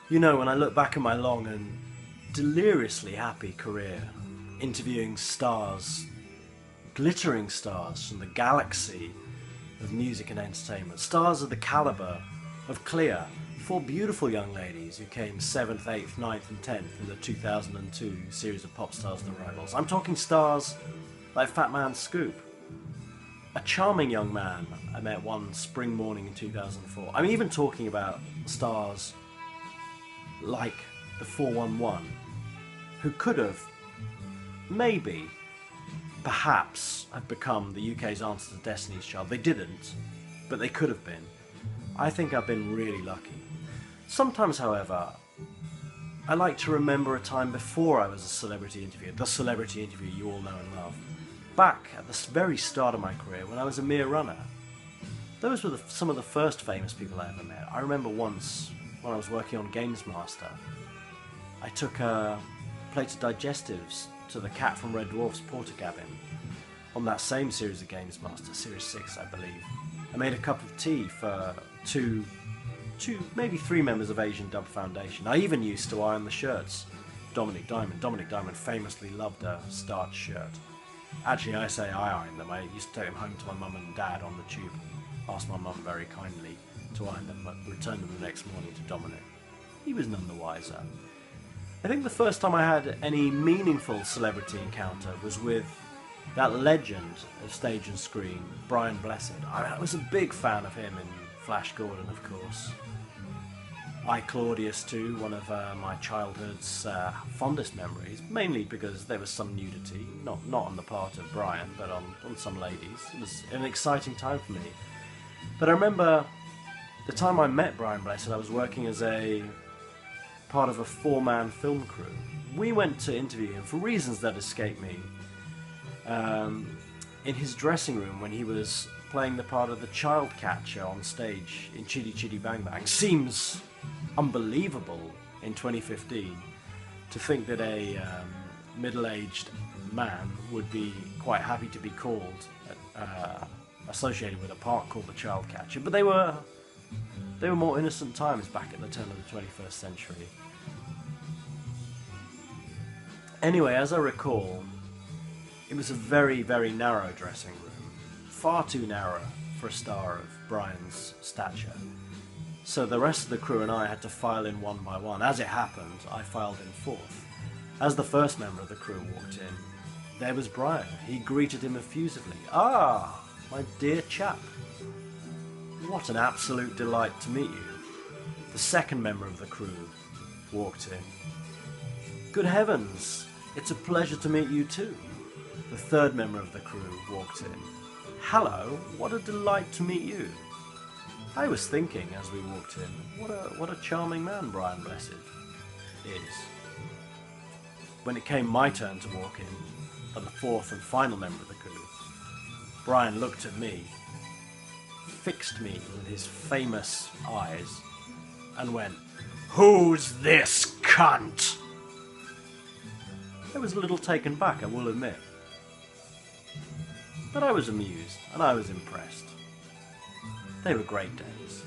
You know, when I look back at my long and deliriously happy career, interviewing stars, glittering stars from the galaxy of music and entertainment, stars of the calibre of Clea, four beautiful young ladies who came 7th, 8th, 9th and 10th in the 2002 series of Pop Stars The Rivals. I'm talking stars like Fat Man Scoop, a charming young man I met one spring morning in 2004. I'm even talking about stars like the 411, who could have, maybe, perhaps, have become the UK's answer to Destiny's Child. They didn't, but they could have been. I think I've been really lucky. Sometimes, however, I like to remember a time before I was a celebrity interviewer, the celebrity interviewer you all know and love. Back at the very start of my career, when I was a mere runner. Those were some of the first famous people I ever met. I remember once, when I was working on Games Master, I took a plate of digestives to the cat from Red Dwarf's porter cabin on that same series of Games Master, Series 6 I believe. I made a cup of tea for two, maybe three members of Asian Dub Foundation. I even used to iron the shirts. Dominic Diamond famously loved a starched shirt. Actually, I say I ironed them. I used to take them home to my mum and dad on the tube. Asked my mum very kindly to iron them, but returned them the next morning to Dominic. He was none the wiser. I think the first time I had any meaningful celebrity encounter was with that legend of stage and screen, Brian Blessed. I was a big fan of him in Flash Gordon, of course. I, Claudius too, one of my childhood's fondest memories, mainly because there was some nudity, not on the part of Brian, but on some ladies. It was an exciting time for me. But I remember the time I met Brian Blessed, I was working as a part of a four-man film crew. We went to interview him for reasons that escape me in his dressing room when he was playing the part of the child catcher on stage in Chitty Chitty Bang Bang. Seems unbelievable in 2015 to think that a middle-aged man would be quite happy to be called associated with a part called the child catcher, but they were more innocent times back at the turn of the 21st century. Anyway, as I recall, it was a very, very narrow dressing room, far too narrow for a star of Brian's stature. So the rest of the crew and I had to file in one by one. As it happened, I filed in fourth. As the first member of the crew walked in, there was Brian. He greeted him effusively. "Ah, my dear chap. What an absolute delight to meet you." The second member of the crew walked in. "Good heavens, it's a pleasure to meet you too." The third member of the crew walked in. "Hello, what a delight to meet you." I was thinking as we walked in, what a charming man Brian Blessed is. When it came my turn to walk in, and the fourth and final member of the crew, Brian looked at me, fixed me with his famous eyes, and went, "Who's this cunt?" I was a little taken back, I will admit. But I was amused, and I was impressed. They were great days.